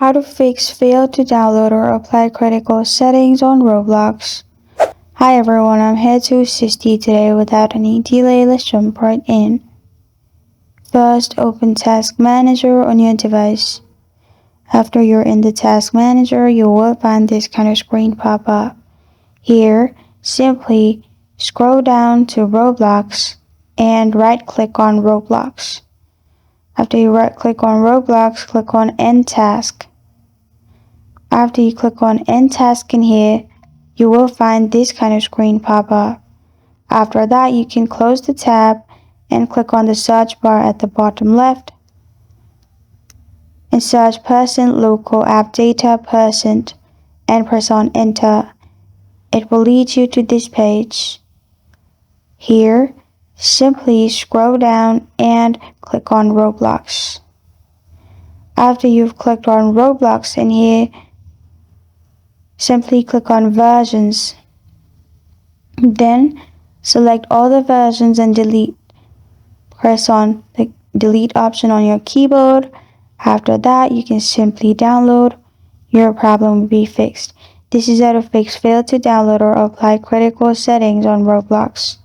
How to fix fail to download or apply critical settings on Roblox. Hi everyone, I'm here to assist you today without any delay. Let's jump right in. First, open Task Manager on your device. After you're in the Task Manager, you will find this kind of screen pop up. Here, simply scroll down to Roblox and right-click on Roblox. After you right-click on Roblox, click on End Task. After you click on End Task in here, you will find this kind of screen pop up. After that, you can close the tab and click on the search bar at the bottom left and search % local app data % and press on Enter. It will lead you to this page. Here, simply scroll down and click on Roblox. After you've clicked on Roblox in here, simply click on Versions. Then select all the versions and delete. Press on the delete option on your keyboard. After that, you can simply download. Your problem will be fixed. This is how to fix fail to download or apply critical settings on Roblox.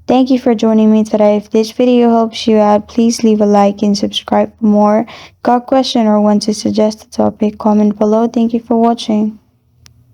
Thank you for joining me today. If this video helps you out, please leave a like and subscribe for more. Got a question or want to suggest a topic? Comment below. Thank you for watching.